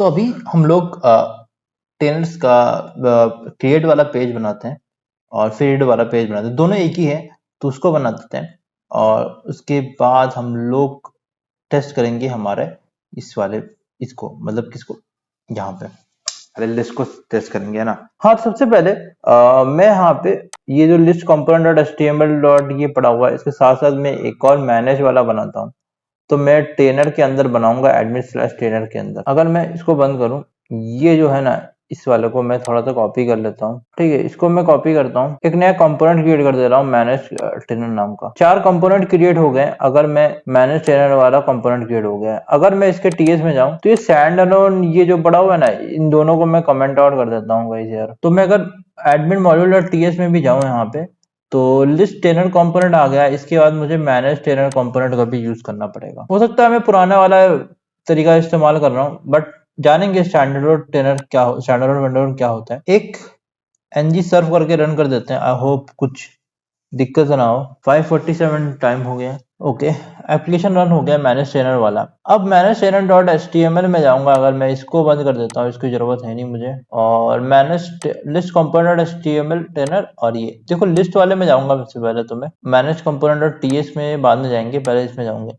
तो अभी हम लोग टेनर्स का क्रिएट वाला पेज बनाते हैं और फिर रीड वाला पेज बनाते हैं, दोनों एक ही है तो उसको बना देते हैं। और उसके बाद हम लोग टेस्ट करेंगे हमारे इस वाले इसको मतलब किसको यहाँ पे अरे लिस्ट को टेस्ट करेंगे है ना। हाँ, तो सबसे पहले मैं यहाँ पे ये जो list component dot HTML dot ये पड़ा हुआ है, इसके साथ साथ मैं एक और मैनेज वाला बनाता हूँ। तो मैं ट्रेनर के अंदर बनाऊंगा एडमिन स्लैश ट्रेनर के अंदर। अगर मैं इसको बंद करूं, ये जो है ना इस वाले को मैं थोड़ा सा कॉपी कर लेता हूँ। ठीक है, इसको मैं कॉपी करता हूँ, एक नया कंपोनेंट क्रिएट कर दे रहा हूँ मैनेज ट्रेनर नाम का। 4 कंपोनेंट क्रिएट हो गए। अगर मैं मैनेज ट्रेनर वाला कंपोनेंट क्रिएट हो गया है, अगर मैं इसके टीएस में जाऊं तो ये स्टैंड अलोन ये जो पड़ा हुआ है ना, इन दोनों को मैं कमेंट आउट कर देता हूँ गाइस यार। तो मैं अगर एडमिन मॉड्यूल डॉट टीएस में भी जाऊं यहाँ पे, तो लिस्ट टेनर कंपोनेंट आ गया। इसके बाद मुझे मैनेज टेनर कंपोनेंट का भी यूज करना पड़ेगा। हो सकता है मैं पुराना वाला तरीका इस्तेमाल कर रहा हूँ, बट जानेंगे स्टैंडर्ड टेनर क्या हो, स्टैंडर्ड वेंडर क्या होता है। एक एनजी सर्व करके रन कर देते हैं। आई होप कुछ दिक्कत ना हो। 547 टाइम हो गया। ओके, एप्लीकेशन रन हो गया मैनेज ट्रेनर वाला। अब मैनेज ट्रेनर डॉट एचटीएमएल में जाऊंगा। अगर मैं इसको बंद कर देता हूँ, इसकी जरूरत है नहीं मुझे। और manage list component HTML trainer, और ये देखो लिस्ट वाले में जाऊंगा सबसे पहले। तो मैं मैनेज कंपोनेंट डॉट टीएस में बाद में जाएंगे, पहले इसमें जाऊंगे।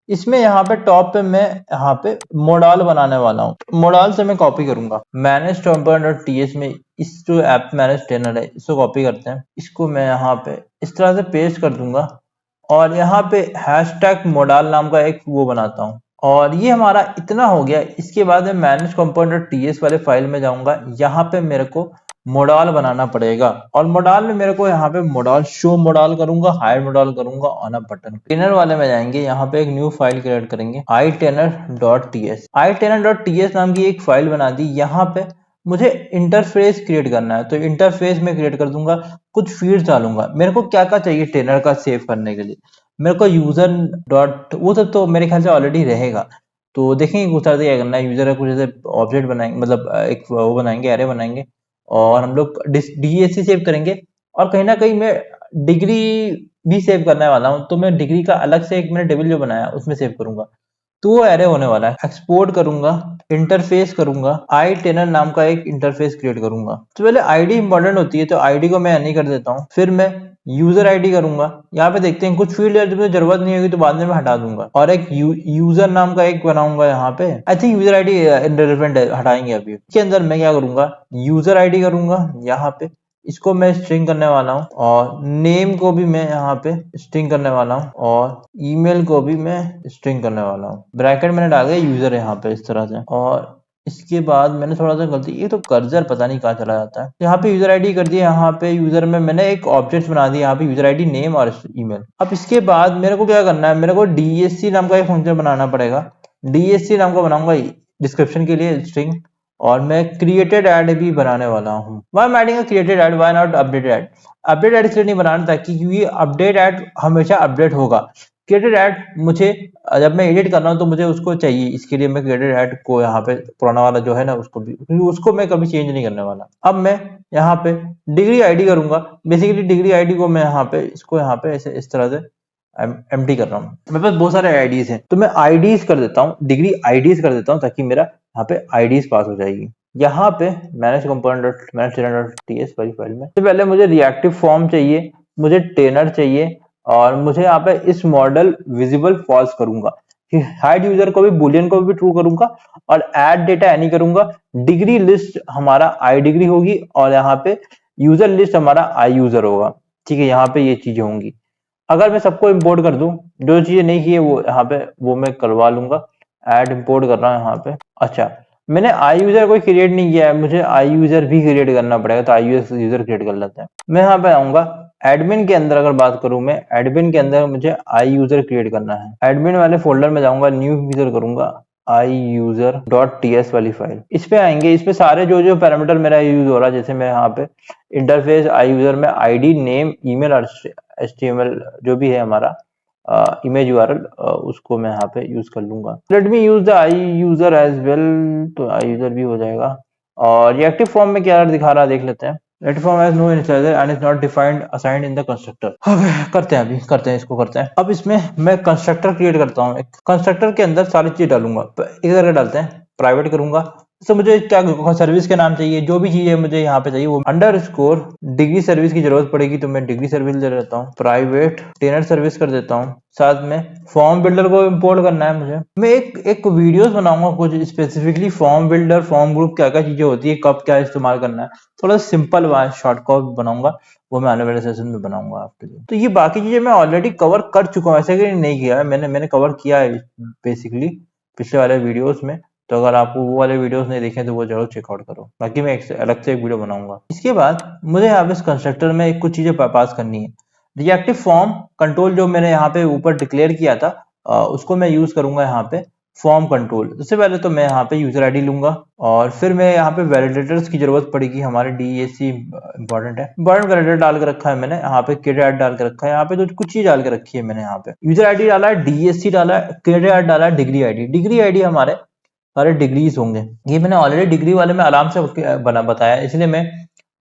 इसमें यहाँ पे टॉप पे मैं यहाँ पे मोडाल बनाने वाला हूँ। मोडाल से मैं कॉपी करूंगा मैनेज कंपोनेंट डॉट टीएस में। इस जो ऐप मैनेज ट्रेनर है इसको कॉपी करते हैं। इसको मैं यहाँ पे इस तरह से पेस्ट कर दूंगा और यहाँ पे हैशटैग मोडाल नाम का एक वो बनाता हूँ। और ये हमारा इतना हो गया। इसके बाद मैं मैनेज कंपोनेंट टीएस वाले फाइल में जाऊंगा। यहाँ पे मेरे को मोडाल बनाना पड़ेगा और मोडाल में मेरे को यहाँ पे मोडाल शो मोडाल करूंगा, हाइड मोडाल करूंगा ऑन अ बटन। ट्रेनर वाले में जाएंगे, यहाँ पे एक न्यू फाइल क्रिएट करेंगे iTrainer.ts। iTrainer.ts नाम की एक फाइल बना दी। यहाँ पे मुझे इंटरफेस क्रिएट करना है, तो इंटरफेस में क्रिएट कर दूंगा। कुछ फील्ड डालूंगा। मेरे को क्या क्या चाहिए ट्रेनर का सेव करने के लिए। मेरे को यूजर डॉट वो सब तो मेरे ख्याल से ऑलरेडी रहेगा। तो देखेंगे कुछ क्या करना है। यूजर का कुछ जैसे ऑब्जेक्ट बनाएंगे, मतलब एक वो बनाएंगे, एरे बनाएंगे और हम लोग डीएससी सेव करेंगे। और कहीं ना कहीं मैं डिग्री भी सेव करने वाला हूँ, तो मैं डिग्री का अलग से एक मैंने टेबल जो बनाया उसमें सेव करूंगा। तो वो एरे होने वाला है। एक्सपोर्ट करूंगा, इंटरफेस करूंगा, आई टेनर नाम का एक इंटरफेस क्रिएट करूंगा। तो पहले आईडी इंपॉर्टेंट होती है, तो आईडी को मैं नहीं कर देता हूँ। फिर मैं यूजर आईडी करूंगा। यहाँ पे देखते हैं कुछ फील्ड है जो मुझे जरूरत नहीं होगी तो बाद में मैं हटा दूंगा। और एक यूजर नाम का एक बनाऊंगा यहाँ पे। आई थिंक यूजर आईडी इनरिलेवेंट है, हटाएंगे अभी। इसके अंदर मैं क्या करूंगा, यूजर आईडी करूंगा यहाँ पे। इसको मैं स्ट्रिंग करने वाला हूँ और नेम को भी मैं यहाँ पे स्ट्रिंग करने वाला हूँ और ईमेल को भी मैं स्ट्रिंग करने वाला हूँ। ब्रैकेट मैंने डाल दिया यूजर यहाँ पे इस तरह से। और इसके बाद मैंने थोड़ा सा गलती, ये तो कर्सर पता नहीं कहाँ चला जाता है। यहाँ पे यूजर आईडी कर दिया। यहाँ पे यूजर में मैंने एक ऑब्जेक्ट बना दिया, यहाँ पे यूजर आईडी, नेम और ईमेल। अब इसके बाद मेरे को क्या करना है, मेरे को डीएससी नाम का एक फंक्शन बनाना पड़ेगा। डीएससी नाम का बनाऊंगा डिस्क्रिप्शन के लिए स्ट्रिंग। और मैं क्रिएटेड ऐड भी बनाने वाला हूँ। Why am adding a created at, why not updated at. Update at इसलिए नहीं बनाना ताकि क्योंकि अपडेट ऐड हमेशा अपडेट होगा। क्रिएटेड ऐड मुझे जब मैं एडिट कर रहा हूँ तो मुझे उसको चाहिए, इसके लिए मैं क्रिएटेड ऐड को यहाँ पे पुराना वाला जो है ना उसको भी, क्योंकि उसको मैं कभी चेंज नहीं करने वाला। अब मैं यहाँ पे डिग्री आईडी करूंगा। बेसिकली डिग्री आईडी को मैं यहाँ पे इसको यहाँ पे ऐसे इस तरह से एम्प्टी कर रहा हूँ। मेरे पास बहुत सारे आईडीज हैं तो मैं आईडीज कर देता हूँ, डिग्री आईडीज कर देता हूँ ताकि मेरा यहाँ पे आईडीज पास हो जाएगी। यहाँ पे manage component manage trainer dot TS वाली फाइल में सबसे पहले मुझे रिएक्टिव फॉर्म चाहिए, मुझे ट्रेनर चाहिए और मुझे यहाँ पे इस मॉडल विजिबल फॉल्स करूंगा। हाइड यूजर को भी बुलियन को भी ट्रू करूंगा और ऐड डेटा एनी करूंगा। डिग्री लिस्ट हमारा आई डिग्री होगी और यहाँ पे यूजर लिस्ट हमारा आई यूजर होगा। ठीक है, यहाँ पे ये चीजें होंगी। अगर मैं सबको इंपोर्ट कर दूं, जो चीजें नहीं की है वो यहाँ पे वो मैं करवा लूंगा। ऐड इंपोर्ट कर रहा हूँ यहाँ पे। अच्छा, मैंने आई यूजर कोई क्रिएट नहीं किया है, मुझे आई यूजर भी क्रिएट करना पड़ेगा। तो आई यूजर क्रिएट कर लेते हैं। मैं यहाँ पे आऊंगा एडमिन के अंदर। अगर बात करूं मैं एडमिन के अंदर, मुझे आई यूजर क्रिएट करना है। एडमिन वाले फोल्डर में जाऊंगा, न्यू यूजर करूंगा, आई यूजर डॉट टीएस वाली फाइल। इस पे आएंगे। इसमें सारे जो जो पैरामीटर मेरा यूज हो रहा है, जैसे मैं यहाँ पे इंटरफेस आई यूजर में आईडी, नेम, ईमेल और एचटीएमएल जो भी है हमारा इमेज यूआरएल, उसको मैं यहाँ पे यूज कर लूंगा। Let me use the I user as well, तो आई यूजर भी हो जाएगा। और रिएक्टिव फॉर्म में क्या दिखा रहा है देख लेते हैं। Reactive form has no initializer and is not defined assigned in the constructor. करते हैं, अभी करते हैं, इसको करते हैं। अब इसमें मैं कंस्ट्रक्टर क्रिएट करता हूँ। एक कंस्ट्रक्टर के अंदर सारी चीज डालूंगा, एक करके डालते हैं। प्राइवेट करूंगा, तो मुझे क्या सर्विस के नाम चाहिए, जो भी चीजें मुझे यहाँ पे चाहिए वो अंडरस्कोर डिग्री सर्विस की जरूरत पड़ेगी तो मैं डिग्री सर्विस दे देता हूँ, प्राइवेट टेनर सर्विस कर देता हूँ। साथ में फॉर्म बिल्डर को इंपोर्ट करना है मुझे। मैं एक वीडियोस बनाऊंगा कुछ specifically form builder, form group, क्या क्या चीजें होती है, कब क्या इस्तेमाल करना है, थोड़ा सिंपल शॉर्टकट बनाऊंगा, वो मैं आने वाले सेशन में बनाऊंगा आपके लिए। तो ये बाकी चीजें मैं ऑलरेडी कवर कर चुका हूँ, ऐसे कि नहीं किया है, मैंने कवर किया है बेसिकली पिछले वाले वीडियोस में। तो अगर आपको वो वाले वीडियोस नहीं देखे तो वो जरूर चेकआउट करो, बाकी मैं अलग से एक वीडियो बनाऊंगा। इसके बाद मुझे यहाँ पे इस कंस्ट्रक्टर में कुछ चीजें पास करनी है। रिएक्टिव फॉर्म कंट्रोल जो मैंने यहाँ पे ऊपर डिक्लेयर किया था, उसको मैं यूज करूंगा यहाँ पे फॉर्म कंट्रोल। सबसे पहले तो मैं यहाँ पे यूजर आईडी लूंगा और फिर मैं यहाँ पे वैलिडेटर्स की जरूरत पड़ेगी, हमारे डीएससी इंपॉर्टेंट है। इंपॉर्टेंट वैलिडेटर डाल के रखा है मैंने यहाँ पे, क्रेडिट डाल के रखा है यहाँ पे, तो कुछ चीज डाल के रखी है मैंने यहाँ पे। यूजर आईडी डाला है, डीएससी डाला है, क्रेडिट डाला है, डिग्री आईडी। डिग्री आईडी हमारे सारे डिग्रीज होंगे, ये मैंने ऑलरेडी डिग्री वाले में आराम से बना बताया, इसलिए मैं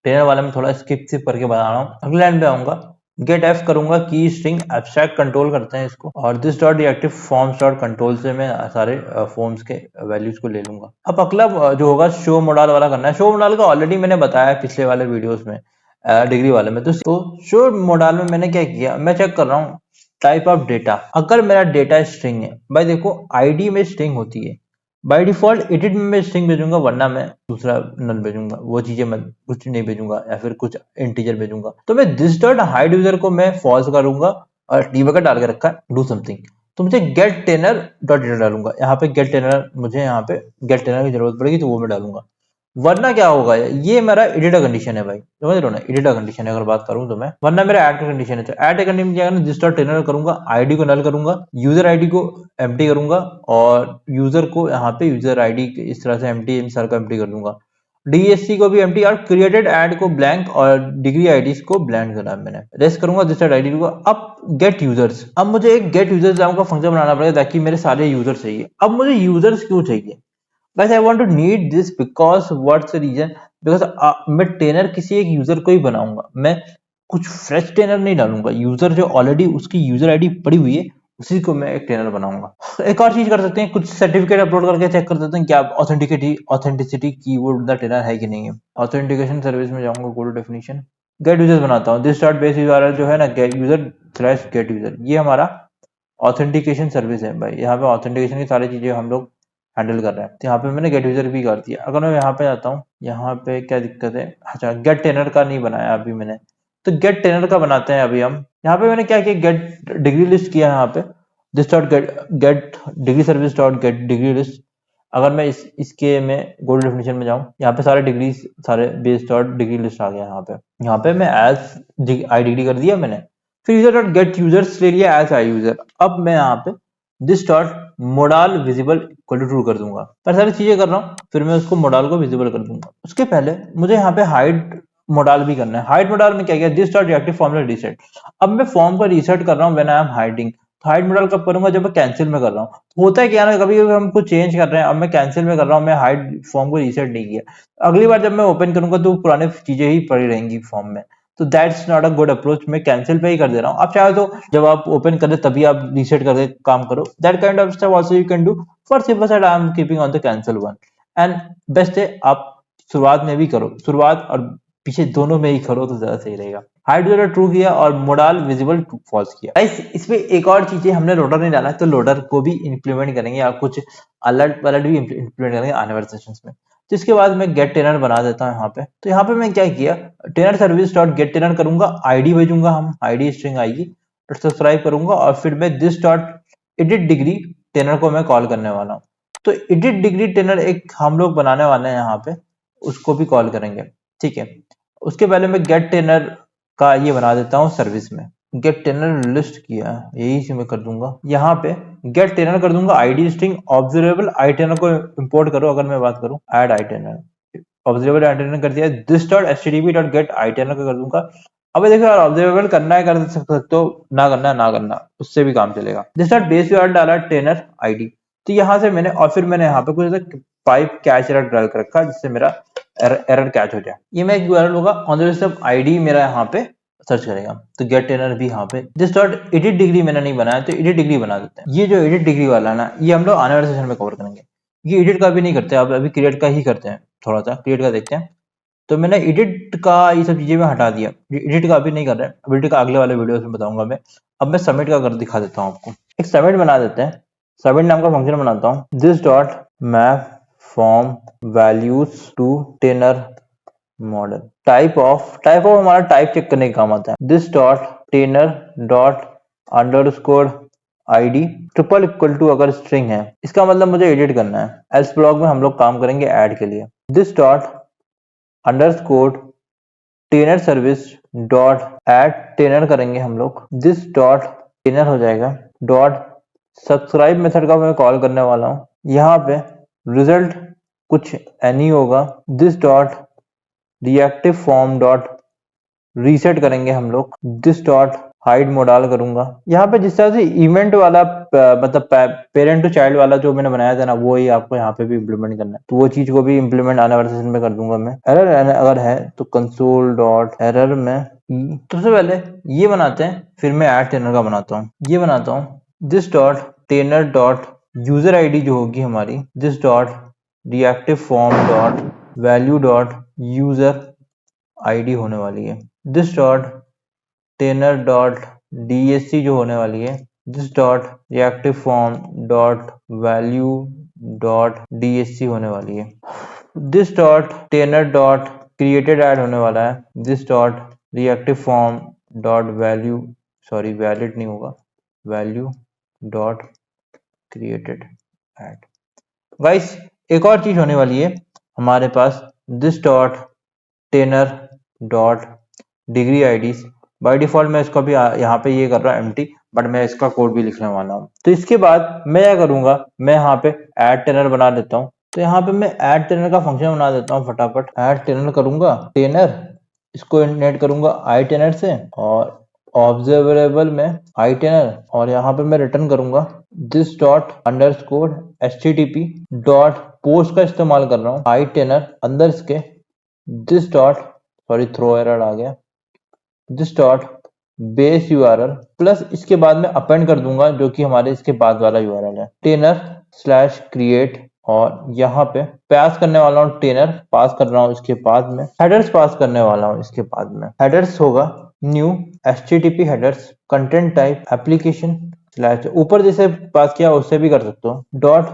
ट्रेनर वाले में थोड़ा स्किप करके बता रहा हूँ। अगले लाइन पे आऊंगा, गेट एफ करूंगा, की स्ट्रिंग एब्स्ट्रैक्ट कंट्रोल करते हैं इसको, और this dot reactive forms dot control से मैं सारे फॉर्म्स के वैल्यूज को ले लूंगा। अब अगला जो होगा शो मोडाल वाला करना है। शो मोडाल का ऑलरेडी मैंने बताया पिछले वाले वीडियोस में, डिग्री वाले में। तो शो मोडाल में मैंने क्या किया, मैं चेक कर रहा हूँ टाइप ऑफ डेटा। अगर मेरा डेटा स्ट्रिंग है, भाई देखो आईडी में स्ट्रिंग होती है, बाय डिफॉल्ट एडिट में मैं स्ट्रिंग भेजूंगा, वरना मैं दूसरा नल भेजूंगा, वो चीजें मैं कुछ नहीं भेजूंगा, या फिर कुछ इंटीजर भेजूंगा। तो मैं दिस डॉट हाइड यूजर को मैं फॉल्स करूंगा और डीबगर डाल के रखा है डू समथिंग, तो मुझे गेट टेनर डॉट डेटा डालूंगा। यहाँ पे गेट टेनर, मुझे यहाँ पे गेट टेनर की जरूरत पड़ेगी तो वो मैं डालूंगा, वरना क्या होगा, ये मेरा एडिटर कंडीशन है भाई, समझ रहे हो ना, एडिटर कंडीशन है अगर बात करूं तो मैं, वरना मेरा ऐड का कंडीशन है। तो ऐड कंडीशन क्या करना, जिस डॉट टेनर करूंगा, आईडी को नल करूंगा, यूजर आईडी को एम्प्टी करूंगा, और यूजर को यहाँ पे यूजर आईडी इस तरह से एम्प्टी, इन सार को एम्प्टी कर दूंगा, डीएससी को भी एम्प्टी, और क्रिएटेड ऐड को ब्लैंक, और डिग्री आईडीज को ब्लैंक करा मैंने, रेस्ट करूंगा दिस डॉट आईडी को। अब गेट यूजर्स, अब मुझे एक गेट यूजर्स नाम का फंक्शन बनाना पड़ेगा ताकि मेरे सारे यूजर चाहिए। अब मुझे यूजर्स क्यों चाहिए, guys I want to need this because what's the reason, because मैं ट्रेनर किसी एक यूजर को ही बनाऊंगा, मैं कुछ फ्रेश ट्रेनर नहीं डालूंगा, यूजर जो ऑलरेडी उसकी यूजर आईडी पड़ी हुई है उसी को मैं एक ट्रेनर बनाऊंगा। एक और चीज कर सकते हैं, कुछ सर्टिफिकेट अपलोड करके चेक कर सकते हैं क्या ऑथेंटिसिटी कीवर्ड द ट्रेनर है कि नहीं है। ऑथेंटिकेशन सर्विस में जाऊंगा, go to definition, get user बनाता हूँ, दिस डॉट बेस यूआरएल जो है ना, get user slash get user, ये हमारा ऑथेंटिकेशन सर्विस है भाई। यहाँ पे ऑथेंटिकेशन की सारी चीजें हम लोग हैंडल कर रहे हैं, तो यहाँ पे मैंने गेट यूजर भी कर दिया। अगर मैं यहाँ पे जाता हूँ, यहाँ पे क्या दिक्कत है, अच्छा गेट टेनर का नहीं बनाया अभी मैंने, तो गेट टेनर का बनाते हैं अभी हम। यहाँ पे मैंने क्या किया, गेट डिग्री लिस्ट किया यहाँ पे, this dot gate degree service dot gate degree list. अगर मैं इसके में गोल्ड डेफिनेशन में जाऊँ, यहाँ पे सारे डिग्री, सारे बेस डॉट डिग्री लिस्ट आ गया यहाँ पे मैं एज आई डिग्री कर दिया मैंने, फिर यूजर डॉट गेट यूजर्स ले लिया एज आई यूजर। अब मैं यहाँ पे this dot modal visible equal to true कर दूंगा, पर सारी चीजें कर रहा हूँ, फिर मैं उसको मोडाल को विजिबल कर दूंगा। उसके पहले मुझे यहाँ पे हाइड मोडाल भी करना है। हाइड मोडाल में क्या किया, this dot reactive formula reset. अब मैं फॉर्म को रीसेट कर रहा हूँ व्हेन आई एम हाइडिंग, तो हाइड मोडाल कब करूंगा, जब मैं कैंसिल में कर रहा हूँ। होता है क्या ना, कभी कभी हम कुछ चेंज कर रहे हैं, अब मैं कैंसिल में कर रहा हूँ, मैं हाइड फॉर्म को रीसेट नहीं किया, अगली बार जब मैं ओपन करूंगा तो पुराने चीजें ही पड़ी रहेंगी फॉर्म में, तो that's not a good approach. मैं कैंसिल पे ही कर दे रहा हूँ। आप चाहे तो जब आप ओपन करें तभी आप रीसेट करके काम करो, that kind of step also you can do. For simple side I am keeping on the cancel one, and best है आप शुरुआत में भी करो, शुरुआत और पीछे दोनों में ही करो तो ज्यादा सही रहेगा। हाइड यूजर ट्रू किया और मोडाल विजिबल फॉल्स किया। इसमें एक और चीजें, हमने लोडर नहीं डाला, तो लोडर को भी इंप्लीमेंट करेंगे, या कुछ अलर्ट वलर्ट भी इंप्लीमेंट करेंगे आने वाले सेशंस में। तो इसके बाद मैं गेट टेनर बना देता हूँ यहाँ पे। तो यहाँ पे मैं क्या किया, trainer service dot get trainer करूंगा, आईडी भेजूंगा, हम आईडी स्ट्रिंग आएगी, सब्सक्राइब करूंगा, और फिर मैं this dot edit degree trainer को मैं कॉल करने वाला हूँ। तो एडिट डिग्री टेनर एक हम लोग बनाने वाले हैं यहाँ पे, उसको भी कॉल करेंगे, ठीक है। उसके पहले मैं गेट टेनर का ये बना देता हूँ सर्विस में, गेट टेनर लिस्ट किया, यही से मैं कर दूंगा, यहाँ पे गेट टेनर कर दूंगा, ID string observable I trainer को इंपोर्ट करो। अगर मैं बात करूं add I trainer, observable I trainer कर दिया, this dot HTTP dot get I trainer का कर दूंगा। अब देखो यार, ऑब्जर्वेबल करना है कर सकते हो, ना करना है ना करना, उससे भी काम चलेगा। दिस डॉट बेस यूआरएल डाला टेनर आईडी, तो यहाँ से मैंने, और फिर मैंने यहाँ पे कुछ पाइप कैच एरर डाल कर रखा जिससे मेरा एरर कैच हो जाए। ये मैं यूआरएल होगा, on the basis of ID मेरा यहाँ पे सर्च करेगा। तो गेट टेनर भी यहाँ पे दिस डॉट एडिट डिग्री मैंने नहीं बनाया, तो एडिट डिग्री बना देते हैं। ये जो एडिट डिग्री वाला ना, ये हम लोग आने वाले सेशन में कवर करेंगे। ये एडिट का भी नहीं करते, अब अभी क्रिएट का ही करते हैं, थोड़ा सा क्रिएट का देखते हैं। तो मैंने एडिट का ये सब चीजें मैं हटा दिया, एडिट का अभी नहीं कर रहे हैं, एडिट का अगले वाले वीडियो में बताऊंगा मैं। अब मैं सबमिट का कर दिखा देता हूँ आपको। एक सबमिट बना देते हैं, सबमिट नाम का फंक्शन बनाता हूँ। This dot map form values to trainer model. Type of हमारा टाइप चेक करने का काम आता है। This dot tenor dot underscore ID triple equal to अगर स्ट्रिंग है, इसका मतलब मुझे एडिट करना है। एल्स ब्लॉक में हम लोग काम करेंगे ऐड के लिए। This dot underscore trainer service dot add trainer करेंगे हम लोग। दिस डॉट टेनर हो जाएगा। डॉट सब्सक्राइब मेथड का मैं कॉल करने वाला हूँ। यहाँ पे रिजल्ट कुछ एनी होगा। This dot reactive form dot reset करेंगे हम लोग। दिस डॉट हाइड मोडाल करूंगा। यहाँ पे जिस तरह से इवेंट वाला मतलब पेरेंट टू चाइल्ड वाला जो मैंने बनाया था ना, वो ही आपको यहाँ पे भी इम्प्लीमेंट करना है, तो वो चीज को भी इम्प्लीमेंट आने वाले सेशन में कर दूंगा मैं। एरर अगर है तो कंसोल डॉट एरर में सबसे पहले ये बनाते हैं, फिर मैं ऐड टेनर का बनाता हूँ। ये बनाता हूँ this dot tenor dot user ID जो होगी हमारी, this dot reactive form dot value dot user ID होने वाली है। This dot tenor dot DSC जो होने वाली है। This dot reactive form dot value dot DSC होने वाली है। This dot tenor dot created at होने वाला है। This dot reactive form dot value, sorry valid नहीं होगा, value dot created at. Guys एक और चीज होने वाली है हमारे पास। This dot tenor dot degree IDs. By default मैं इसको भी यहाँ पे ये कर रहा हूँ एम्प्टी, बट मैं इसका कोड भी लिखने वाला हूँ। तो इसके बाद मैं क्या करूंगा, मैं यहाँ पे ऐड टेनर बना देता हूँ। तो यहाँ पे मैं ऐड टेनर का फंक्शन बना देता हूँ फटाफट। ऐड टेनर करूंगा, टेनर इसको इनहेरिट करूंगा आई टेनर से, और ऑब्जर्वेबल में आई टेनर, और यहाँ पे मैं रिटर्न करूंगा this dot underscore HTTP dot post का इस्तेमाल कर रहा हूँ आई टेनर अंदर इसके this dot, sorry throw error आ गया, this dot base URL plus इसके बाद में अपेंड कर दूंगा जो कि हमारे इसके बाद वाला यूआरएल है, टेनर स्लैश क्रिएट। और यहाँ पे पास करने वाला हूँ टेनर, पास कर रहा हूँ इसके बाद में हेडर्स पास करने वाला हूँ। इसके बाद में हेडर्स होगा new HTTP headers content type application slash, ऊपर जैसे पास किया उससे भी कर सकते हो। डॉट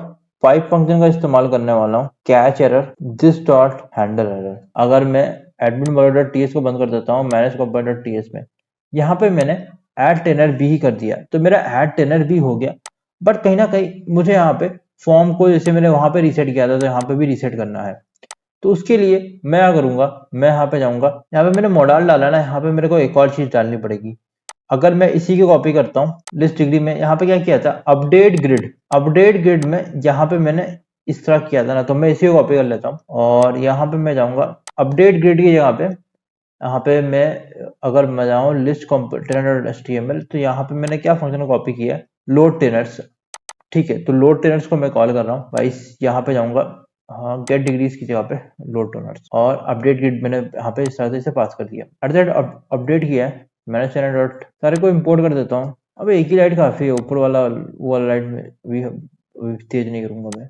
पाइप फंक्शन का इस्तेमाल करने वाला हूँ catch error this dot handle error. अगर मैं admin.ts को बंद कर देता हूँ manage.ts में, यहाँ पे मैंने ऐड टेनर भी ही कर दिया, तो मेरा ऐड टेनर भी हो गया। बट कहीं ना कहीं मुझे यहाँ पे फॉर्म को जैसे मैंने वहां पे रीसेट किया था, तो यहाँ पे भी रीसेट करना है। तो उसके लिए मैं क्या करूंगा, मैं यहाँ पे जाऊंगा, यहाँ पे मैंने मॉडल डाला ना, यहाँ पे मेरे को एक और चीज डालनी पड़ेगी। अगर मैं इसी की कॉपी करता हूँ लिस्ट डिग्री में, यहाँ पे क्या किया था अपडेट ग्रिड, अपडेट ग्रिड में यहाँ पे मैंने इस तरह किया था ना, तो मैं इसी को कॉपी कर लेता हूँ और यहाँ पे मैं जाऊंगा अपडेट ग्रिड की जगह पे। यहाँ पे मैं अगर मैं जाऊँ लिस्ट टेनर HTML, तो यहाँ पे मैंने क्या फंक्शन कॉपी किया है, लोड टेनर्स। ठीक है, तो लोड टेनर्स को मैं कॉल कर रहा हूँ गाइस, यहाँ पे जाऊंगा, हाँ गेट डिग्रीज की जगह पे लोड टेनर्स, और अपडेट ग्रिड मैंने यहाँ पे इस तरह से इसे पास कर दिया। अपडेट किया है मैंने चैनल डॉट सारे को इंपोर्ट कर देता हूँ। अब एक ही लाइट काफी है, ऊपर वाला वो वाला लाइट में भी तेज नहीं करूंगा मैं।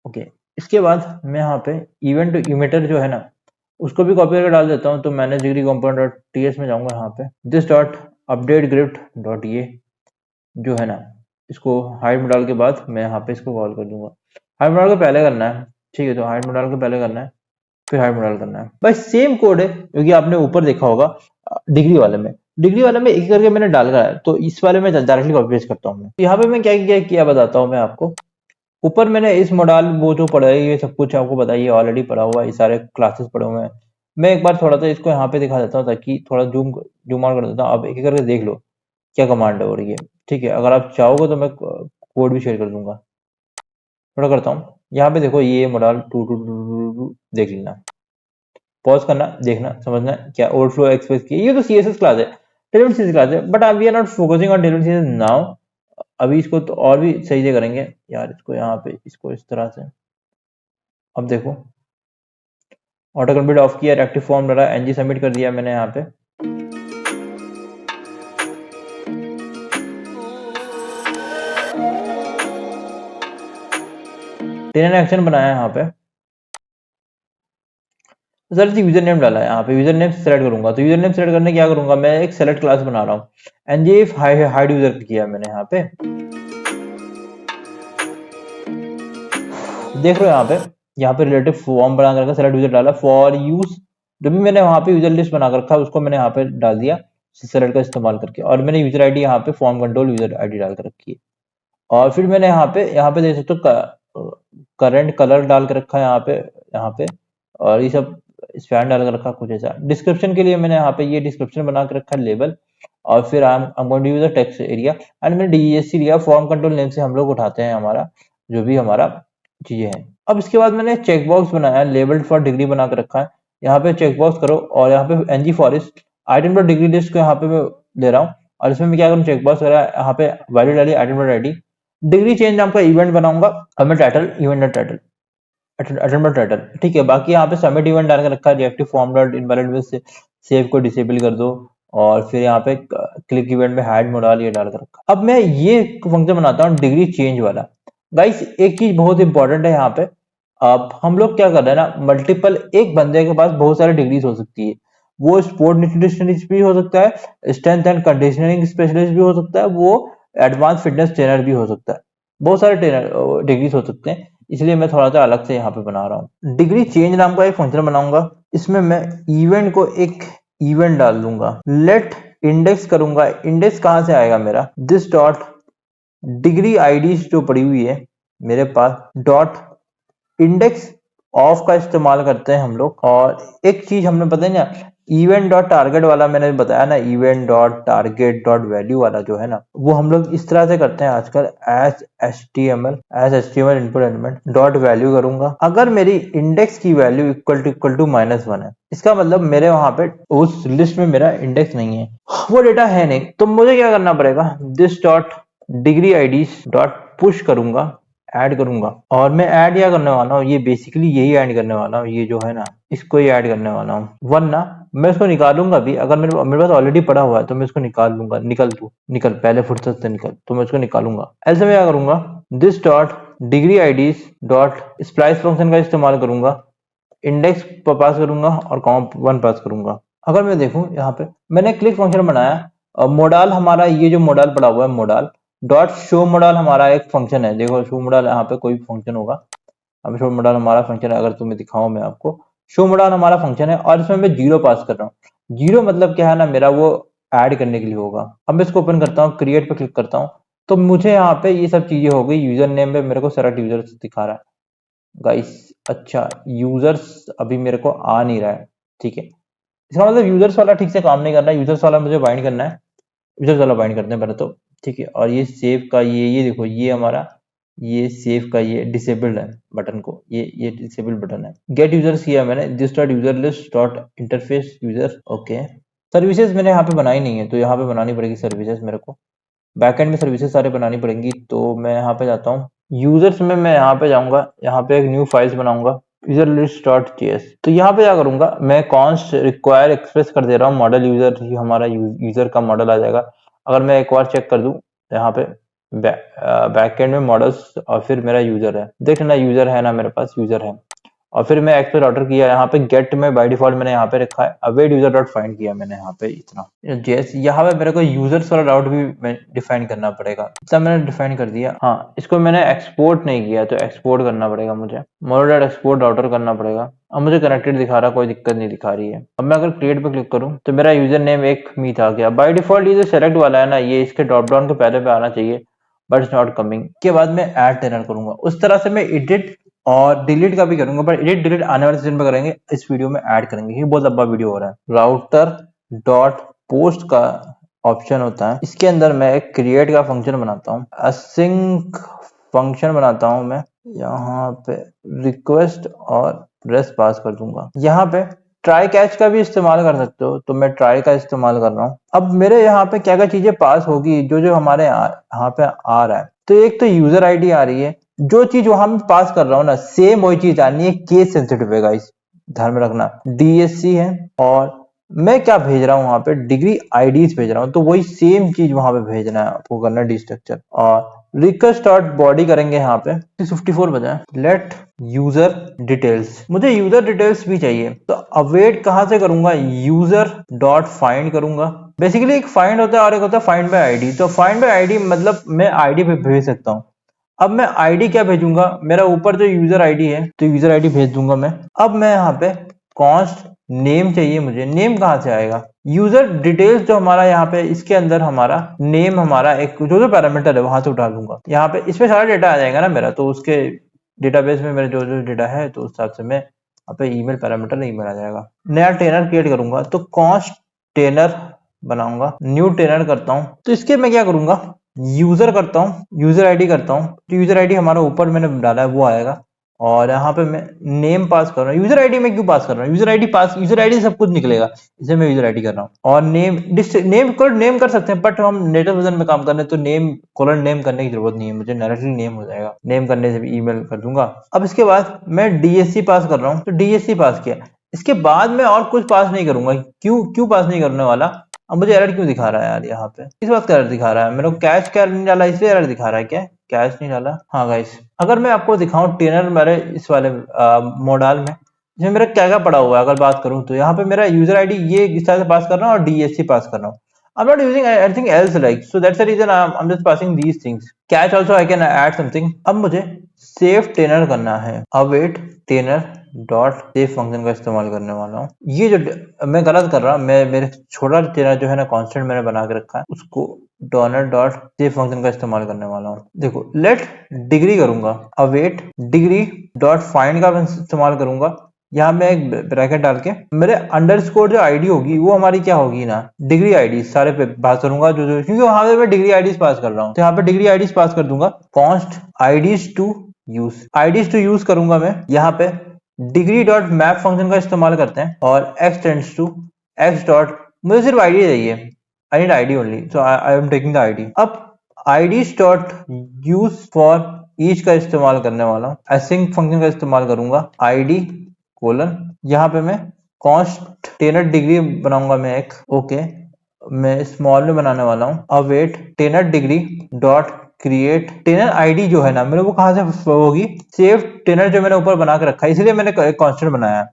ओके, इसके बाद मैं यहाँ पे इवेंट इमिटर जो है ना, उसको भी कॉपी करके डाल देता हूँ। तो मैंने डिग्री कंपोनेंट डॉट टीएस में जाऊंगा, यहाँ पे this dot update grid dot ये जो है ना, इसको हाइड में डाल के बाद मैं यहाँ पे इसको कॉल कर दूंगा। हाइड में डाल के पहले करना है, ठीक है, तो हाइड में डाल के पहले करना है, फिर हाइड में डाल करना है। भाई सेम कोड है, क्योंकि आपने ऊपर देखा होगा डिग्री वाले में एक करके मैंने डाल रहा है, तो इस वाले में डायरेक्टली कॉपी पेस्ट करता हूँ। यहाँ पे मैं क्या क्या किया बताता हूँ मैं आपको। ऊपर मैंने इस मॉडल वो जो पढ़ा है ये सब कुछ आपको बताइए, ऑलरेडी पढ़ा हुआ है, ये सारे क्लासेस पढ़े हुए हैं। मैं एक बार थोड़ा सा इसको यहाँ पे दिखा देता हूँ, ताकि थोड़ा जूम आउट कर देता हूँ, आप एक एक करके देख लो क्या कमांड हो रही है। ठीक है, अगर आप चाहोगे तो मैं कोड भी शेयर कर दूंगा, थोड़ा करता हूँ। यहाँ पे देखो ये मॉडल टू टू टू देख लेना, पॉज करना, देखना, समझना क्या ओवरफ्लो एक्सप्रेस की, ये तो CSS क्लास है, टेलमेंट CSS क्लास है, but we are not focusing on element CSS now. अभी इसको तो और भी सही से करेंगे यार, इसको यहाँ पे इसको इस तरह से। अब देखो ऑटो कंप्लीट ऑफ किया, रेक्टिव फॉर्म डाला, एनजी सबमिट कर दिया मैंने यहाँ पे। टेनर एक्शन बनाया यहाँ पे, सर जी यूजर नेम डाला है यहाँ पे, यूजर नेम सेलेक्ट करूंगा। तो यूजर नेम सेलेक्ट करने क्या करूंगा, मैं एक सेलेक्ट क्लास बना रहा हूँ, एनजीएफ हाइड यूजर किया मैंने यहाँ पे, देख रहे हो यहाँ पे रिलेटिव फॉर्म बना करके सेलेक्ट यूजर डाला, फॉर यूज जो भी मैंने वहां पे यूजर लिस्ट बना कर रखा है उसको मैंने यहाँ पे डाल दिया सेलेक्ट का इस्तेमाल करके, और मैंने यूजर आईडी यहाँ पे फॉर्म कंट्रोल यूजर आईडी डाल कर रखी है। और फिर मैंने यहाँ पे देख सकते हो करंट कलर डाल के रखा है यहाँ पे, और ये सब स्पैन डाल कर रखा कुछ ऐसा। डिस्क्रिप्शन के लिए मैंने यहाँ पे ये डिस्क्रिप्शन बना के रखा है लेबल, और फिर I am going to use the text area and मैंने डीएससी लिया, फॉर्म कंट्रोल नेम से हम लोग उठाते हैं हमारा जो भी हमारा चीजें हैं। अब इसके बाद मैंने चेक बॉक्स बनाया, लेबल फॉर डिग्री बना के रखा है, यहाँ पे चेक बॉक्स करो, और यहाँ पे NG forest item dot degree list को यहाँ पे मैं ले रहा हूँ, और इसमें मैं क्या करूँ, चेक बॉक्स करा, यहाँ पे वैल्यू डाली item dot ID, degree change नाम का इवेंट बनाऊंगा, अब मैं title event dot title attend dot title, ठीक है। बाकी यहाँ पे सबमिट इवेंट डाल के रखा है, रिएक्टिव फॉर्म डॉट इनवैलिड में से सेव को डिसेबल कर दो, और फिर यहाँ पे क्लिक इवेंट में हाइड मोडाल ये डाल कर रखा। अब मैं ये फंक्शन बनाता हूँ डिग्री चेंज वाला। गाइस एक चीज बहुत इंपॉर्टेंट है यहाँ पे, अब हम लोग क्या कर रहे हैं ना, मल्टीपल एक बंदे के पास बहुत सारी डिग्रीज हो सकती है, वो स्पोर्ट न्यूट्रिशनिस्ट भी हो सकता है, स्ट्रेंथ एंड कंडीशनिंग स्पेशलिस्ट भी हो सकता है, वो एडवांस फिटनेस ट्रेनर भी हो सकता है, बहुत सारे ट्रेनर डिग्रीज हो सकते हैं, इसलिए मैं थोड़ा सा अलग से यहाँ पे बना रहा हूँ। डिग्री चेंज नाम का एक फंक्शन बनाऊंगा, इसमें मैं इवेंट को एक इवेंट डाल दूंगा, लेट इंडेक्स करूंगा, इंडेक्स कहाँ से आएगा मेरा, दिस डॉट डिग्री आईडी जो पड़ी हुई है मेरे पास, डॉट इंडेक्स ऑफ का इस्तेमाल करते हैं हम लोग। और एक चीज हमने पता है ना, इवेंट डॉट टारगेट वाला मैंने बताया ना, event dot target dot value वाला जो है ना, वो हम लोग इस तरह से करते हैं आजकल, as H T M L input element dot value करूंगा, अगर मेरी इंडेक्स की वैल्यू इक्वल टू -1 है, इसका मतलब मेरे वहां पे उस लिस्ट में मेरा इंडेक्स नहीं है, वो डेटा है नहीं, तो मुझे क्या करना पड़ेगा, this dot degree ID dot push करूंगा, ऐड करूंगा, और मैं ऐड क्या करने वाला हूँ, ये बेसिकली यही ऐड करने वाला हूँ, ये जो है ना इसको ही ऐड करने वाला हूँ, वरना मैं इसको निकालूंगा भी, अगर मेरे पास ऑलरेडी पड़ा हुआ है तो मैं इसको निकाल लूंगा, निकल पहले फुर्सत से निकल, तो मैं इसको निकालूंगा। ऐसे में क्या करूंगा, this dot degree IDs dot splice function का इस्तेमाल करूंगा, इंडेक्स पास करूंगा और कॉमा 1 पास करूंगा। अगर मैं देखूं यहाँ पे मैंने क्लिक फंक्शन बनाया, मोडाल हमारा ये जो मोडाल पड़ा हुआ है, मोडाल डॉट शो मोडाल हमारा एक फंक्शन है, देखो शो मोडाल यहाँ पे कोई फंक्शन होगा, अब शो मोडाल हमारा फंक्शन है, अगर तुम्हें दिखाऊं मैं आपको, शो मोडाल हमारा फंक्शन है, और इसमें मैं 0 पास कर रहा हूँ। 0 मतलब क्या है ना, मेरा वो ऐड करने के लिए होगा। अब मैं इसको ओपन करता हूँ, क्रिएट पे क्लिक करता हूँ, तो मुझे यहाँ पे ये सब चीजें हो गई, यूजर नेम पे मेरे को सेलेक्ट यूजर दिखा रहा है गाइस, अच्छा यूजर्स अभी मेरे को आ नहीं रहा है, ठीक है, इसका मतलब यूजर्स वाला ठीक से काम नहीं कर रहा है, यूजर्स वाला मुझे बाइंड करना है, यूजर्स वाला बाइंड करते हैं पहले तो, ठीक है। और ये सेव का ये देखो, ये हमारा ये सेव का ये डिसेबल्ड है बटन को, ये डिसेबल्ड बटन है। गेट यूजर्स किया मैंने, this dot user list dot interface user, okay. Services मैंने यहाँ पे बनाई नहीं है, तो यहाँ पे बनानी पड़ेगी सर्विसेज मेरे को, बैकएंड में सर्विसेज सारे बनानी पड़ेंगी, तो मैं यहाँ पे जाता हूँ यूजर्स में, मैं यहाँ पे जाऊंगा, यहाँ पे एक न्यू फाइल्स बनाऊंगा, यूजर लिस्ट डॉट जेएस, तो यहाँ पे क्या करूंगा, मैं कॉन्स्ट रिक्वायर एक्सप्रेस कर दे रहा हूँ, मॉडल यूजर ही हमारा यूजर का मॉडल आ जाएगा। अगर मैं एक बार चेक कर दूं यहाँ पे बैकएंड में मॉडल्स, और फिर मेरा यूजर है, देख लेना यूजर है ना, मेरे पास यूजर है, और फिर मैं एक्सप्रेस ऑर्डर किया, यहाँ पे गेट में बाय डिफॉल्ट मैंने यहाँ पे रखा है अवेट यूजर डॉट फाइंड किया मैंने यहाँ पे इतना, जैसे यहाँ पे मेरे को यूजर्स वाला डाउट भी मैं डिफाइन करना पड़ेगा, तब मैंने डिफाइन कर दिया। हाँ, इसको मैंने एक्सपोर्ट नहीं किया, तो एक्सपोर्ट करना पड़ेगा मुझे, मॉडल डॉट एक्सपोर्ट राउटर करना पड़ेगा। अब मुझे कनेक्टेड दिखा रहा, कोई दिक्कत नहीं दिखा रही है। अब मैं अगर क्रिएट पे क्लिक करूँ तो मेरा यूजर नेम एक मीट आ गया, बाय डिफॉल्ट ये जो सेलेक्ट वाला है ना, ये इसके ड्रॉप डाउन के पहले पे आना चाहिए, बट इट्स नॉट कमिंग। के बाद मैं ऐड ट्रेनर करूंगा, उस तरह से मैं एडिट और डिलीट का भी करूंगा, पर एडिट डिलीट आने वाले सेशन पे करेंगे, इस वीडियो में ऐड करेंगे, ये बहुत लंबा वीडियो हो रहा है। राउटर डॉट पोस्ट का ऑप्शन होता है, इसके अंदर मैं एक क्रिएट का फंक्शन बनाता हूँ, असिंक फंक्शन बनाता हूँ मैं, यहाँ पे रिक्वेस्ट और रेस्ट पास कर दूंगा। यहाँ पे ट्राई कैच का भी इस्तेमाल कर सकते हो, तो मैं ट्राई का इस्तेमाल कर रहा हूँ। अब मेरे यहाँ पे क्या क्या चीजें पास होगी, जो जो हमारे यहाँ पे आ रहा है, तो एक तो यूजर आईडी आ रही है, जो चीज वहां मैं पास कर रहा हूँ ना, सेम वही चीज आनी है, केस सेंसिटिव है गाइस, ध्यान में रखना। डीएससी है, और मैं क्या भेज रहा हूँ वहां पे, डिग्री आईडीज भेज रहा हूँ, तो वही सेम चीज वहां पे भेजना है आपको, करना है डी स्ट्रक्चर, और रिक्वेस्ट डॉट बॉडी करेंगे यहाँ पे 54 बजा लेट यूजर डिटेल्स, मुझे यूजर डिटेल्स भी चाहिए तो अवेट कहाँ से करूंगा, यूजर डॉट फाइंड करूंगा। बेसिकली एक फाइंड होता है और एक होता है फाइंड बाय आईडी। तो फाइंड बाय आईडी मतलब मैं आईडी पे भेज सकता हूँ। अब मैं आईडी क्या भेजूंगा, मेरा ऊपर जो यूजर आईडी है तो यूजर आईडी भेज दूंगा मैं। अब मैं यहाँ पे कॉन्स्ट नेम चाहिए मुझे, नेम कहाँ से आएगा, यूजर डिटेल्स जो हमारा यहाँ पे इसके अंदर हमारा नेम, हमारा एक जो जो पैरामीटर है वहां से उठा लूंगा। यहाँ पे इसमें सारा डेटा आ जाएगा ना मेरा, तो उसके डेटाबेस में मेरा जो जो डेटा है तो उस हिसाब से मैं यहाँ पे ईमेल पैरामीटर ईमेल आ जाएगा। नया टेनर क्रिएट करूंगा तो कॉन्स्ट टेनर बनाऊंगा, न्यू टेनर करता हूँ। तो इसके मैं क्या करूंगा, यूजर करता हूँ, यूजर आईडी करता हूँ। तो यूजर आईडी हमारा ऊपर मैंने डाला है वो आएगा, और यहाँ पे मैं नेम पास कर रहा हूँ। यूजर आईडी में क्यों पास कर रहा हूँ, यूजर आईडी पास, यूजर आईडी सब कुछ निकलेगा, इसे मैं यूजर आईडी कर रहा हूँ। और नेम नेम को नेम कर सकते हैं, बट हम नेटिव वर्जन में काम कर रहे हैं तो नेम कोलन नेम करने की जरूरत नहीं है, मुझे डायरेक्टली नेम हो जाएगा, नेम करने से भी ईमेल कर दूंगा। अब इसके बाद मैं डीएससी पास कर रहा हूँ, तो डीएससी पास किया। इसके बाद मैं और कुछ पास नहीं करूंगा। क्यों पास नहीं करने वाला, अब मुझे एरर क्यों दिखा रहा है यार, यहाँ पे किस बात का एरर दिखा रहा है, मेरे को कैश क्या नहीं डाला इसलिए एरर दिखा रहा है क्या, कैश नहीं डाला। हाँ गाइस, अगर मैं आपको दिखाऊं टेनर मेरे इस वाले मॉडल में इसमें मेरा क्या क्या पड़ा हुआ है, अगर बात करूं तो यहाँ पे मेरा यूजर आईडी ये इस तरह से पास कर रहा हूँ और डीएससी पास कर रहा हूँ। I'm not using anything else like, so that's the reason I'm just passing these things. Catch also I can add something. अब मुझे सेव टेनर करना है, await trainer dot save function का इस्तेमाल करने वाला हूँ। ये जो मैं गलत कर रहा हूँ, मैं मेरे छोटा टेनर जो है ना कांस्टेंट मैंने बना के रखा है, उसको डॉलर डॉट सेव फंक्शन का इस्तेमाल करने वाला हूँ। देखो लेट डिग्री करूंगा, अवेट डिग्री डॉट फाइंड का इस्तेमाल करूंगा। यहाँ मैं एक ब्रैकेट डाल के मेरे अंडरस्कोर जो आईडी होगी वो हमारी क्या होगी ना, डिग्री आईडी सारे पे पास करूंगा जो जो, क्योंकि वहां पे मैं डिग्री आईडीज पास कर रहा हूँ तो यहाँ पे डिग्री आईडीज पास कर दूंगा। Const IDs to use, IDs to use करूंगा मैं। यहाँ पे डिग्री डॉट मैप फंक्शन का इस्तेमाल करते हैं और extends to X dot, मुझे सिर्फ आईडी चाहिए, I need ID only, so I am taking the ID. अब IDs dot use for each का इस्तेमाल करने वाला हूँ, एसिंक फंक्शन का इस्तेमाल करूंगा, आईडी कोलन, यहाँ पे मैं कॉन्स्ट टेनर डिग्री बनाऊंगा मैं एक, ओके मैं स्मॉल में बनाने वाला हूँ। Await trainer degree dot create trainer ID जो है ना मेरे, वो कहाँ से होगी, सेव टेनर जो मैंने ऊपर बना के रखा है इसलिए मैंने एक कांस्टेंट बनाया,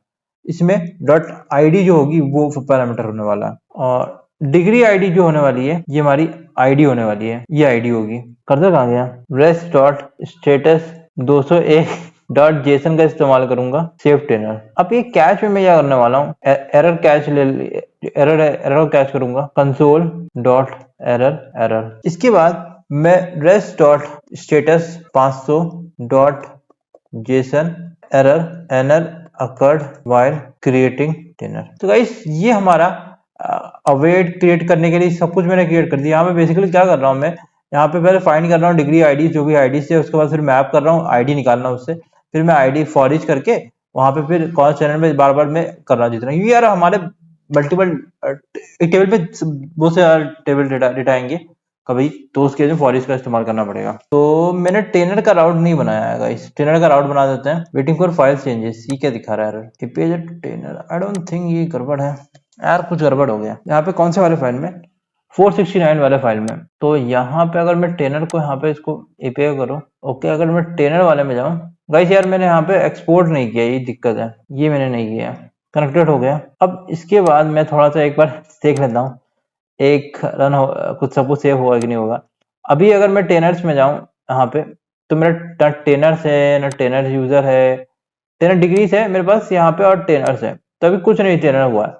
इसमें डॉट आईडी जो होगी वो पैरामीटर होने वाला है। और डिग्री आईडी जो होने वाली है ये हमारी आईडी होने वाली है, ये आईडी होगी। कर्सर कहाँ गया, rest dot status 201 dot JSON का इस्तेमाल करूंगा, सेव टेनर। अब ये कैच में मैं क्या करने वाला हूँ, एरर कैच ले, एरर कैच करूंगा, कंसोल डॉट एरर एरर। इसके बाद मैं rest dot status 500 dot JSON error an error occurred while creating tenor. तो गाइस ये हमारा अवेट क्रिएट करने के लिए सब कुछ मैंने क्रिएट कर दिया। यहाँ पे बेसिकली क्या कर रहा हूँ मैं, यहाँ पे पहले फाइंड कर रहा हूँ डिग्री आईडी जो भी आईडी से, उसके बाद फिर मैप कर रहा हूँ आईडी निकालना उससे, फिर मैं आईडी फॉरिच करके वहां पे फिर कॉल चैनल में बार बार मैं कर रहा हूँ जितना, क्योंकि यार हमारे मल्टीपल एक टेबल पे बहुत से टेबल डेटा आएंगे कभी, तो उसके लिए फॉरिच का इस्तेमाल करना पड़ेगा। तो मैंने टेनर का राउट नहीं बनाया है गाइस, टेनर का राउट बना देते हैं। वेटिंग फॉर फाइल चेंजेस, ये क्या दिखा रहा है page trainer, I don't think ये गड़बड़ है यार, कुछ गड़बड़ हो गया यहाँ पे। कौन से वाले फाइल में, 469 वाले फाइल में। तो यहाँ पे अगर मैं टेनर को यहाँ पे इसको एपीआई करूँ, ओके अगर मैं टेनर वाले में जाऊँ गाइस, यार मैंने यहाँ पे एक्सपोर्ट नहीं किया, ये दिक्कत है, ये मैंने नहीं किया, कनेक्टेड हो गया। अब इसके बाद मैं थोड़ा सा एक बार देख लेता हूँ एक रन हो, कुछ सब कुछ सेव होगा कि नहीं होगा। अभी अगर मैं टेनर्स में जाऊँ यहाँ पे, तो मेरा टेनर्स है ना, टेनर यूजर है, टेनर डिग्रीज है मेरे पास यहाँ पे और टेनर्स है, तो अभी कुछ नहीं टेनर हुआ है।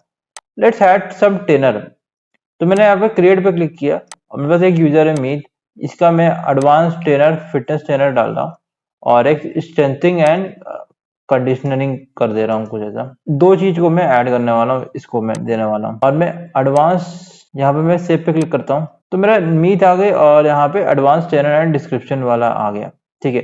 Let's add some trainer. तो मैंने यहाँ पे क्रिएट पे क्लिक किया और मेरे पास एक यूजर है मीत, इसका मैं एडवांस ट्रेनर फिटनेस ट्रेनर डाल रहा हूँ और एक स्ट्रेंथिंग एंड कंडीशनिंग कर दे रहा हूँ, कुछ ऐसा दो चीज को मैं ऐड करने वाला हूँ, इसको मैं देने वाला हूँ। और मैं एडवांस यहाँ पे मैं सेव पे क्लिक करता हूँ तो मेरा मीत आ गई और यहाँ पे एडवांस ट्रेनर एंड डिस्क्रिप्शन वाला आ गया, ठीक है।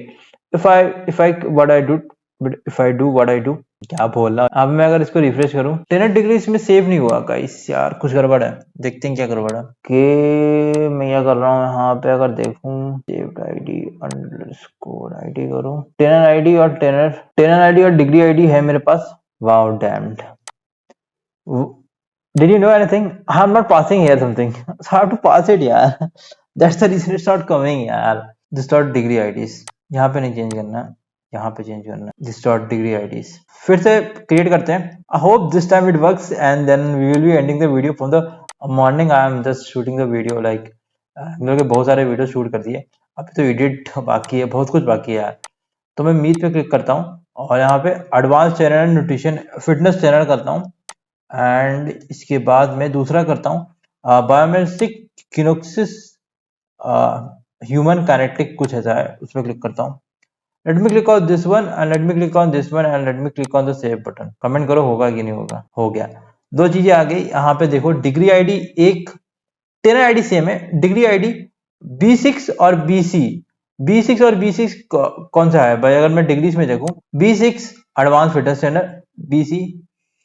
If I what I do, क्या बोल रहा, अब मैं अगर इसको रिफ्रेश करूं, टेनर डिग्री इसमें सेव नहीं हुआ गाइस, यार कुछ गड़बड़ है, देखते हैं क्या गड़बड़ है। के मैं क्या कर रहा हूँ यहाँ पे, अगर देखूं सेव्ड आईडी अंडरस्कोर आईडी करूं, टेनर आईडी और टेनर आईडी और डिग्री आईडी है मेरे पास। Wow damned, did you know anything? I'm not passing here something, so I have to pass it यार, that's the reason it's not coming यार। This dot degree IDs, यहाँ पे नहीं change करना है, यहाँ पे चेंज करना है, दिस डॉट डिग्री आईडीज। फिर से क्रिएट करते हैं। I hope this time it works and then we will be ending the video from the morning. I am just shooting the video, like हम लोग बहुत सारे वीडियो शूट कर दिए, अभी तो एडिट बाकी है, बहुत कुछ बाकी है यार। तो मैं मीट पे क्लिक करता हूँ और यहाँ पे advance channel nutrition fitness channel करता हूँ एंड इसके बाद मैं दूसरा करता हूँ बायोमेट्रिक किनोक्सिस ह्यूमन काइनेटिक, कुछ ऐसा है, उसमें क्लिक करता हूँ। Let me click on this one and let me click on this one and let me click on the save button. Comment करो होगा कि नहीं होगा। हो गया, दो चीजें आ गई। यहाँ पे देखो डिग्री आईडी एक, टेनर आईडी सेम है, डिग्री आईडी B6 और BC, B6 और B6 कौन सा है भाई? अगर मैं डिग्रीज में देखूं, B6 advance fitness trainer, BC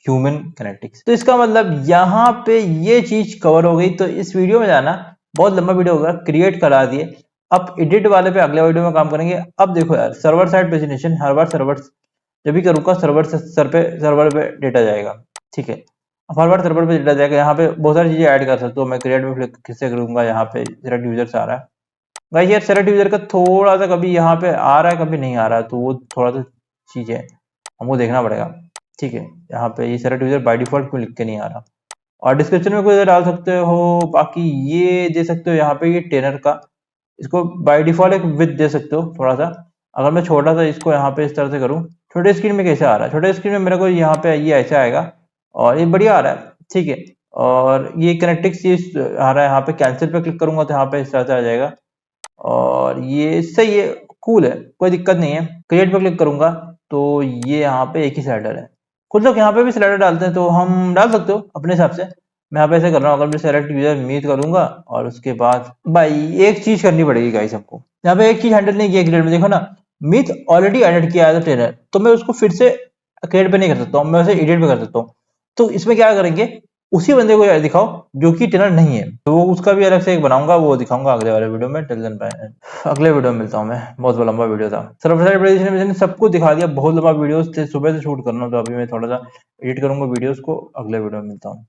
human kinetics. तो इसका मतलब यहाँ पे ये चीज कवर हो गई। तो इस वीडियो में जाना, बहुत लंबा वीडियो होगा, क्रिएट करा दिए। अब एडिट वाले पे अगले वीडियो में काम करेंगे। अब देखो यार, सर्वर साइड प्रेजेंटेशन, हर बार सर्वर जब भी करूंगा सर्वर पे डेटा जाएगा, ठीक है। अब हर बार सर्वर पे डेटा जाएगा। यहाँ पे बहुत सारी चीजें ऐड कर सकते हो। मैं क्रिएट में क्लिक किससे करूंगा, यहाँ पे सेलेक्ट यूजर्स आ रहा है गाइस। यार सेलेक्ट यूजर का थोड़ा सा कभी यहाँ पे आ रहा है, कभी नहीं आ रहा है, तो वो थोड़ा सा चीज है, हमको देखना पड़ेगा, ठीक है। यहाँ पे ये सेलेक्ट यूजर बाय डिफॉल्ट क्यों लिख के नहीं आ रहा। और डिस्क्रिप्शन में कोई डाल सकते हो, बाकी ये दे सकते हो यहाँ पे, ये टेनर का, इसको बाय डिफॉल्ट एक विथ दे सकते हो थोड़ा सा। अगर मैं छोटा सा इसको यहाँ पे इस तरह से करूँ, छोटे स्क्रीन में कैसे आ रहा है? छोटे स्क्रीन में मेरे को यहाँ पे ये ऐसे आएगा और ये बढ़िया आ रहा है, ठीक है। और ये कनेक्टिक्स ये आ रहा है, यहाँ पे कैंसिल पे क्लिक करूंगा तो यहाँ पे इस तरह से आ जाएगा और ये सही है, कूल है, कोई दिक्कत नहीं है। क्रिएट पे क्लिक करूंगा तो ये यहाँ पे एक ही स्लाइडर है। कुछ लोग यहाँ पे भी स्लाइडर डालते हैं, तो हम डाल सकते हो अपने हिसाब से। मैं यहाँ पे ऐसे कर रहा हूँ, अगर मैं सेलेक्ट यूजर मीट करूंगा और उसके बाद भाई एक चीज करनी पड़ेगी गाइस हमको। यहाँ पे एक चीज हैंडल नहीं किया क्रिएट में, देखो ना, मीट ऑलरेडी एडिट किया है था ट्रेनर, तो मैं उसको फिर से क्रिएट पे नहीं कर सकता हूँ, मैं उसे एडिट पे कर सकता हूँ। तो इसमें क्या करेंगे, उसी बंदे को दिखाओ जो कि ट्रेनर नहीं है, तो वो उसका भी अलग से एक बनाऊंगा, वो दिखाऊंगा अगले वाले वीडियो में। टिल देन बाय, अगले वीडियो में मिलता हूँ मैं। बहुत लंबा वीडियो था, सर्वर सब कुछ दिखा दिया, बहुत लंबा वीडियो थे, सुबह से शूट करना, तो अभी मैं थोड़ा सा एडिट करूंगा वीडियोस को, अगले वीडियो में मिलता हूँ।